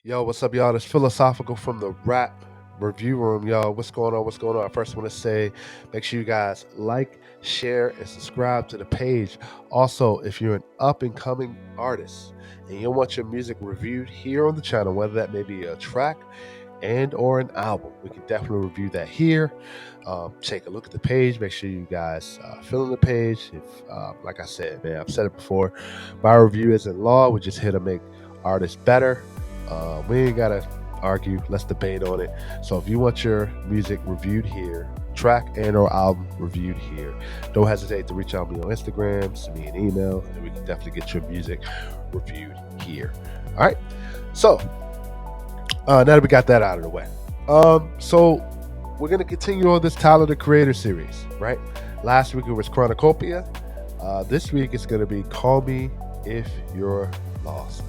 Yo, what's up, y'all? It's Philosophical from the Rap Review Room, y'all. What's going on? What's going on? I first want to say make sure you guys like, share, and subscribe to the page. Also, if you're an up and coming artist and you want your music reviewed here on the channel, whether that may be a track and or an album, we can definitely review that here. Take a look at the page. Make sure you guys fill in the page. If, like I said, man, I've said it before, my review isn't law. We're just here to make artists better. We ain't gotta argue. Let's debate on it. So if you want your music reviewed here, track and or album reviewed here, don't hesitate to reach out to me on Instagram, send me an email, and we can definitely get your music reviewed here. All right. So now that we got that out of the way, so we're gonna continue on this Tyler the Creator series, right? Last week it was Chronocopia. This week it's gonna be Call Me If You're Lost.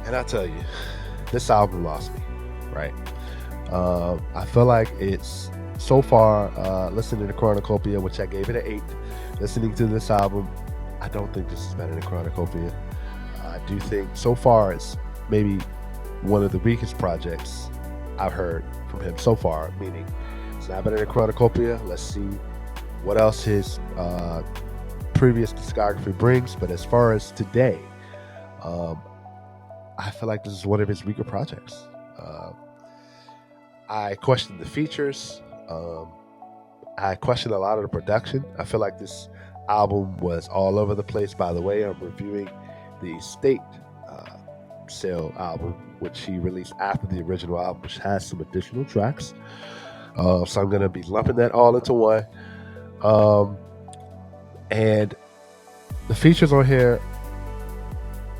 And I tell you, this album lost me, right? I feel like it's so far, listening to Chronocopia, which I gave it an 8, listening to this album, I don't think this is better than Chronocopia. I do think so far it's maybe one of the weakest projects I've heard from him so far, meaning it's not better than Chronocopia. Let's see what else his previous discography brings. But as far as today, um, I feel like this is one of his weaker projects. I question the features. I question a lot of the production. I feel like this album was all over the place. By the way, I'm reviewing the State uh, Sale album, which he released after the original album, which has some additional tracks. So I'm going to be lumping that all into one. Um, and the features on here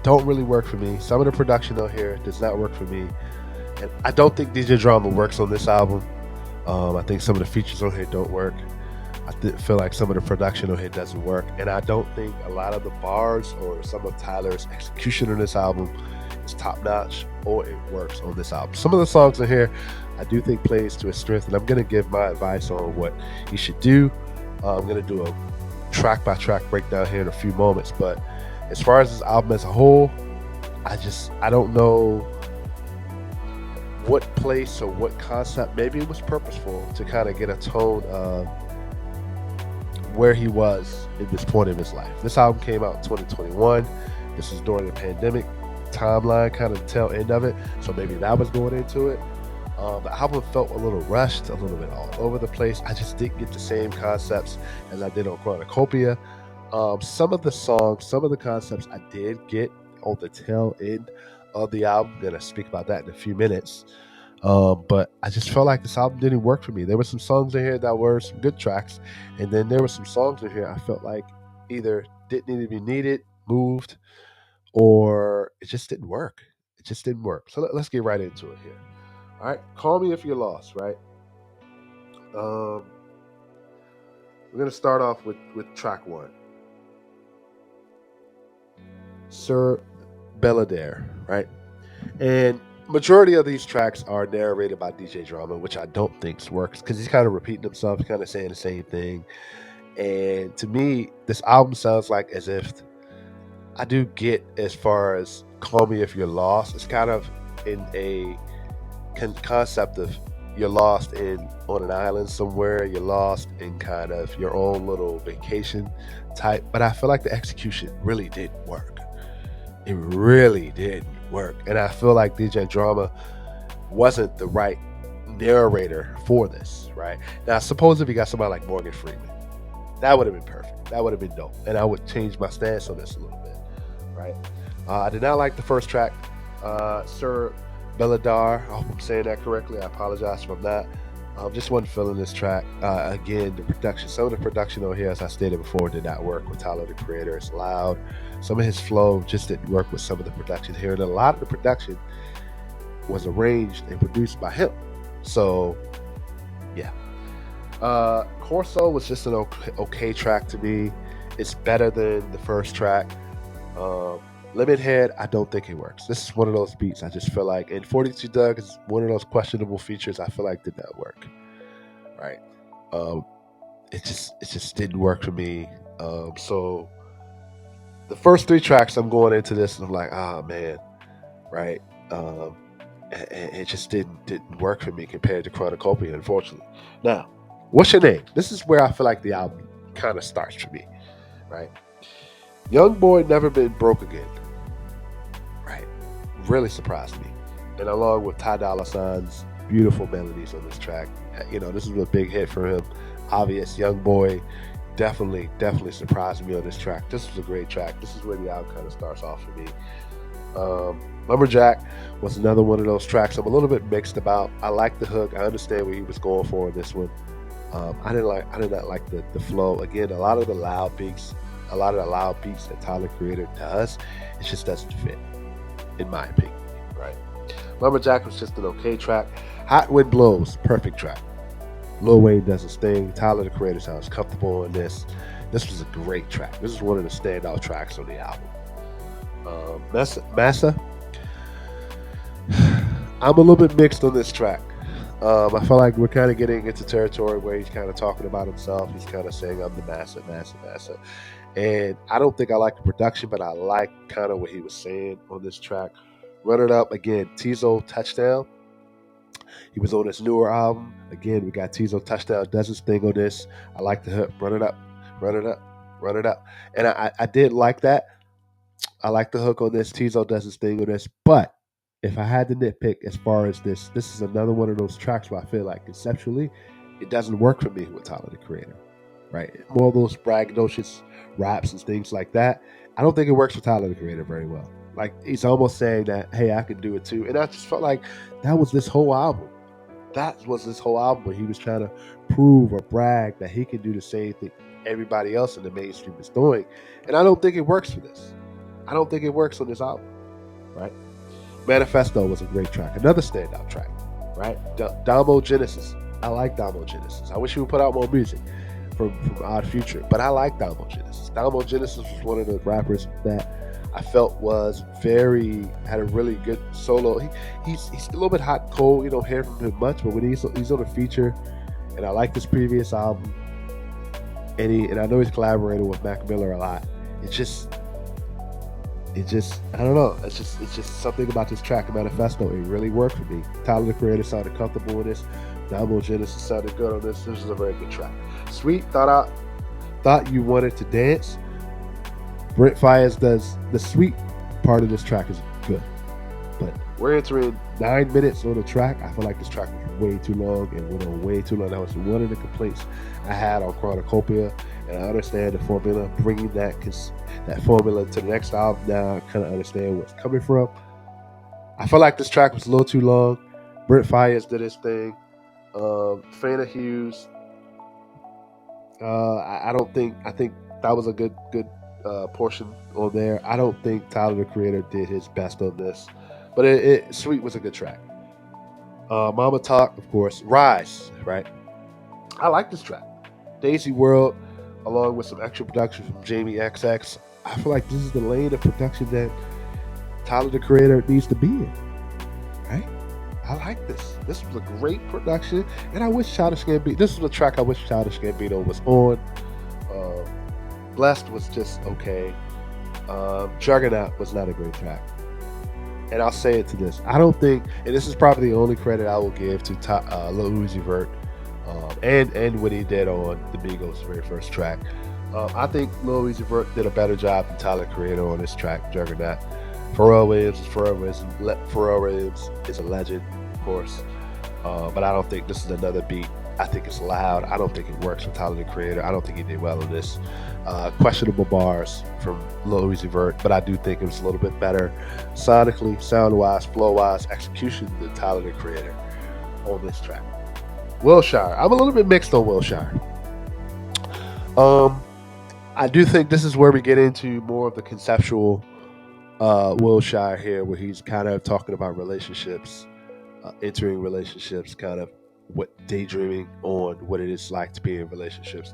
don't really work for me. Some of the production on here does not work for me. And I don't think DJ Drama works on this album. I think some of the features on here don't work. Feel like some of the production on here doesn't work. And I don't think a lot of the bars or some of Tyler's execution on this album is top notch or it works on this album. Some of the songs in here I do think plays to his strength. And I'm going to give my advice on what he should do. I'm going to do a track by track breakdown here in a few moments. But as far as this album as a whole, I don't know what place or what concept. Maybe it was purposeful to kind of get a tone of where he was in this point of his life. This album came out in 2021. This was during the pandemic timeline, kind of the tail end of it. So maybe that was going into it. The album felt a little rushed, a little bit all over the place. I just didn't get the same concepts as I did on Chronocopia. Some of the songs, some of the concepts I did get on the tail end of the album. I'm gonna speak about that in a few minutes. But I just felt like this album didn't work for me. There were some songs in here that were some good tracks, and then there were some songs in here I felt like either didn't need to be needed, moved, or it just didn't work. It just didn't work. So let's get right into it here. All right, Call Me If You're Lost. Right. Um, we're gonna start off with track one, Sir Belladere. Right. And majority of these tracks are narrated by DJ Drama, which I don't think works because he's kind of repeating himself, kind of saying the same thing. And to me, this album sounds like as if I do get as far as Call Me If You're Lost. It's kind of in a concept of you're lost in on an island somewhere. You're lost in kind of your own little vacation type. But I feel like the execution really didn't work. It really didn't work. And I feel like DJ Drama wasn't the right narrator for this, right? Now, suppose if you got somebody like Morgan Freeman, that would have been perfect. That would have been dope. And I would change my stance on this a little bit, right? I did not like the first track, Sir Belladar. I hope I'm saying that correctly. I apologize if I'm not. Just wasn't feeling this track. Again, the production, some of the production on here, as I stated before, did not work with Tyler the Creator. It's loud. Some of his flow just didn't work with some of the production here. And a lot of the production was arranged and produced by him. So, yeah. Corso was just an okay track to me. It's better than the first track. Lemon Head, I don't think it works. This is one of those beats I just feel like, and 42 Doug is one of those questionable features I feel like did not work. Right? Um, it just didn't work for me. So the first three tracks, I'm going into this and I'm like, ah man, right? Um, and it just didn't work for me compared to Chronocopia, unfortunately. Now, what's your name? This is where I feel like the album kind of starts for me, right? Young Boy Never Been Broke Again, right? Really surprised me. And along with Ty Dolla Sign's beautiful melodies on this track, this is a big hit for him. Obvious, Young Boy definitely surprised me on this track. This was a great track. This is where the album kind of starts off for me. Lumberjack was another one of those tracks I'm a little bit mixed about. I like the hook. I understand what he was going for in this one. I did not like the flow. Again, a lot of the loud beats that Tyler Creator does, it just doesn't fit, in my opinion. Right? Lumberjack was just an okay track. Hot Wind Blows, perfect track. Lil Wayne does his thing. Tyler the Creator sounds comfortable in this. This was a great track. This is one of the standout tracks on the album. Massa, I'm a little bit mixed on this track. I feel like we're kind of getting into territory where he's kind of talking about himself. He's kind of saying, I'm the Massa. And I don't think I like the production, but I like kind of what he was saying on this track. Run It Up, again, Tizo Touchdown. He was on this newer album. Again, we got Tizo Touchdown does his thing on this. I like the hook, Run It Up, Run It Up, Run It Up. And I did like that. I like the hook on this. Tizo does his thing on this. But if I had to nitpick as far as this is another one of those tracks where I feel like conceptually it doesn't work for me with Tyler the Creator. Right? More of those braggadocious raps and things like that. I don't think it works for Tyler the Creator very well. Like he's almost saying that, hey, I can do it too. And I just felt like that was this whole album. That was this whole album where he was trying to prove or brag that he can do the same thing everybody else in the mainstream is doing. And I don't think it works for this. I don't think it works on this album, right? Manifesto was a great track, another standout track, right? Damo Genesis. I like Damo Genesis. I wish he would put out more music from Odd Future, but I like Damo Genesis. Damo Genesis was one of the rappers that I felt had a really good solo. He's a little bit hot and cold. You don't hear from him much, but when he's on a feature, and I like this previous album, and I know he's collaborated with Mac Miller a lot. It just I don't know. It's just something about this track, Manifesto. It really worked for me. Tyler the Creator sounded comfortable with this. Damo Genesis sounded good on this. This is a very good track. Sweet, thought you wanted to dance. Brent Fayez does the sweet part of this track is good, but we're entering 9 minutes on the track. I feel like this track was way too long and went on way too long. That was one of the complaints I had on Chronocopia, and I understand the formula, bringing that formula to the next album. Now I kind of understand where it's coming from. I feel like this track was a little too long. Brent Fayez did his thing. Fana Hughes. I think that was a good portion on there. I don't think Tyler the Creator did his best on this, but Sweet was a good track. Mama Talk, of course. Rise, right? I like this track. Daisy World, along with some extra production from Jamie XX. I feel like this is the lane of production that Tyler the Creator needs to be in, right? I like this. This was a great production, and I wish Childish Gambino. This was a track I wish Childish Gambino was on. Blessed was just okay. Juggernaut was not a great track, and I'll say it to this: I don't think, and this is probably the only credit I will give to Lil Uzi Vert, and what he did on the Migos' very first track. I think Lil Uzi Vert did a better job than Tyler Creator on this track, Juggernaut. Pharrell Williams is a legend, of course, but I don't think this is another beat. I think it's loud. I don't think it works for Tyler the Creator. I don't think he did well on this. Questionable bars from Lil Uzi Vert, but I do think it was a little bit better sonically, sound-wise, flow-wise, execution than Tyler the Creator on this track. Wilshire. I'm a little bit mixed on Wilshire. I do think this is where we get into more of the conceptual Wilshire here, where he's kind of talking about relationships, entering relationships, kind of what daydreaming on what it is like to be in relationships.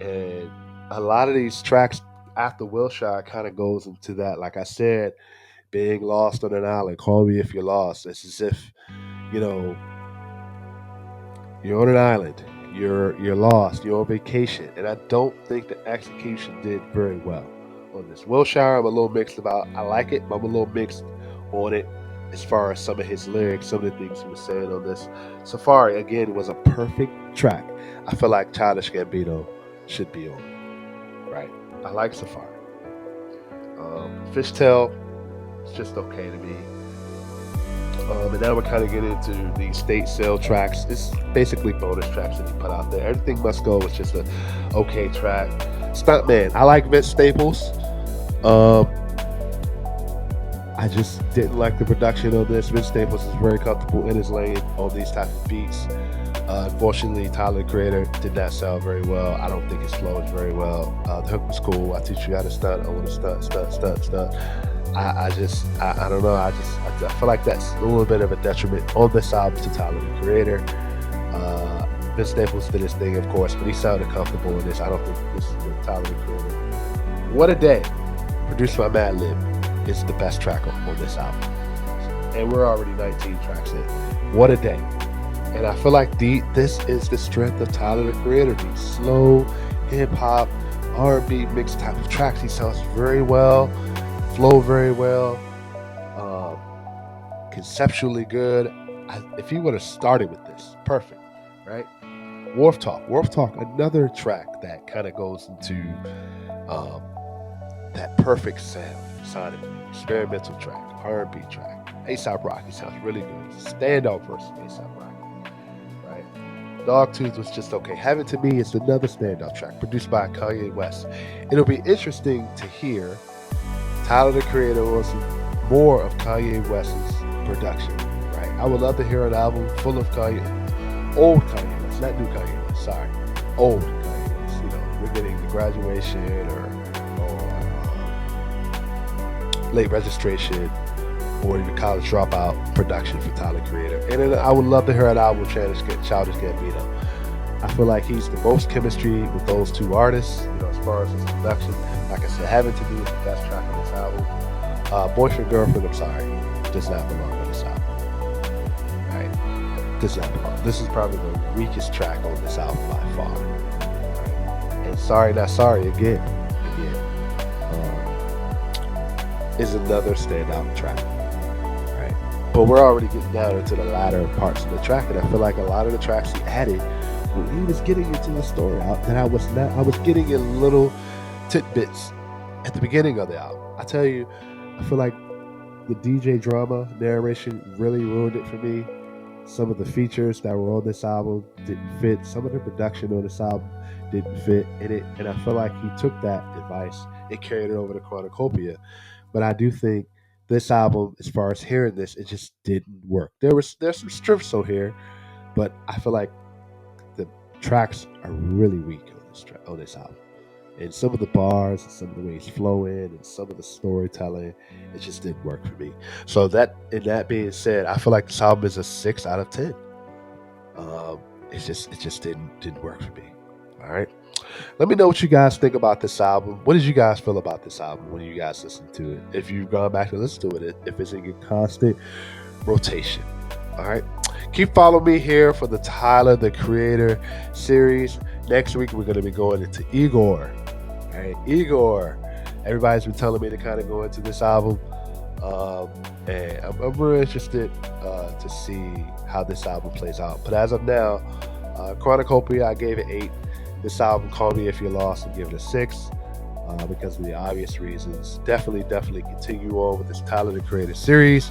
And a lot of these tracks after Wilshire kind of goes into that, like I said, being lost on an island. Call me if you're lost. It's as if, you're on an island, you're lost, you're on vacation. And I don't think the execution did very well on this. Wilshire, I'm a little mixed about. I like it, but I'm a little mixed on it. as far as some of his lyrics, some of the things he was saying on this. Safari, again, was a perfect track. I feel like Childish Gambino should be on, right? I like Safari. Fishtail, it's just okay to me. And now we're kind of getting into the state sale tracks. It's basically bonus tracks that he put out there. Everything Must Go was just a okay track. Stuntman, I like Vince Staples. Um, I just didn't like the production on this. Vince Staples is very comfortable in his lane on these type of beats. Unfortunately, Tyler the Creator did not sound very well. I don't think his flow is very well. The hook was cool. I teach you how to stunt. I want to stunt. I don't know. I feel like that's a little bit of a detriment on this album to Tyler the Creator. Vince Staples did his thing, of course, but he sounded comfortable in this. I don't think this is the Tyler the Creator. What a Day, produced by Madlib, is the best track on this album, and we're already 19 tracks in. What a Day. And I feel like this is the strength of Tyler the Creator. These slow hip-hop, R&B mixed type of tracks. He sounds very well, flow very well, conceptually good. If he would have started with this, perfect, right? Wharf Talk, another track that kind of goes into that perfect sound, experimental track, R&B track. A$AP Rocky sounds really good. Standout versus A$AP Rocky. Dogtooth was just okay. Heaven to Me is another standout track produced by Kanye West. It'll be interesting to hear Tyler the Creator or some more of Kanye West's production, right? I would love to hear an album full of old Kanye West, not new Kanye West, sorry, old Kanye West. You know, we're getting the Graduation or Late Registration, or even College Dropout production for Tyler the Creator. And then I would love to hear an album with Childish Gambino. I feel like he's the most chemistry with those two artists, you know, as far as his production. Like I said, Having to Be is the best track on this album. Boyfriend, Girlfriend, I'm sorry, does not belong on this album. Right? Does not belong. This is probably the weakest track on this album by far. Right? And Sorry Not Sorry again, is another standout track. But we're already getting down into the latter parts of the track, and I feel like a lot of the tracks he added when he was getting into the story that I was getting in little tidbits at the beginning of the album. I tell you, I feel like the DJ drama narration really ruined it for me. Some of the features that were on this album didn't fit. Some of the production on this album didn't fit in it, and I feel like he took that advice and carried it over to Cornucopia. But I do think this album, as far as hearing this, it just didn't work. There's some strengths on here, but I feel like the tracks are really weak on this album. And some of the bars, and some of the way he's flowing, and some of the storytelling, it just didn't work for me. So that being said, I feel like this album is a 6 out of 10. It just didn't work for me. All right. Let me know what you guys think about this album. What did you guys feel about this album when you guys listened to it? If you've gone back and listened to it, if it's in your constant rotation. All right. Keep following me here for the Tyler the Creator series. Next week, we're going to be going into Igor. All right. Igor. Everybody's been telling me to kind of go into this album. And I'm really interested to see how this album plays out. But as of now, Cornucopia, I gave it 8. This album, Call Me If You're Lost, and give it a 6 because of the obvious reasons. Definitely continue on with this Tyler the Creator series.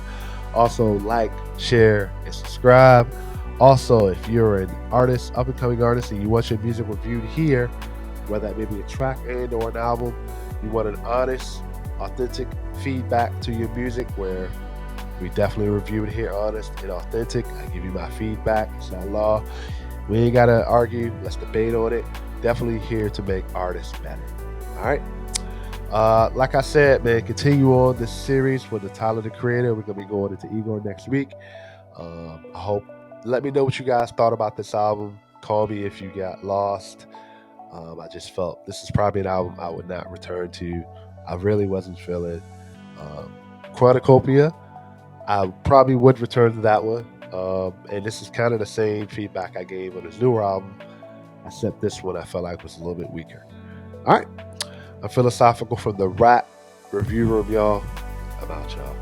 Also, like, share, and subscribe. Also, if you're an artist, up-and-coming artist, and you want your music reviewed here, whether that may be a track and or an album, you want an honest, authentic feedback to your music where we definitely review it here, honest and authentic. I give you my feedback. It's not law. We ain't got to argue. Let's debate on it. Definitely here to make artists better. All right. Like I said, man, continue on this series for the Tyler the Creator. We're going to be going into Igor next week. I hope. Let me know what you guys thought about this album. Call me if you got lost. I just felt this is probably an album I would not return to. I really wasn't feeling. Cornucopia, I probably would return to that one. And this is kind of the same feedback I gave on his newer album, except this one I felt like was a little bit weaker. All right. I'm Philosophical from the Rap Review Room, y'all. I'm out, y'all.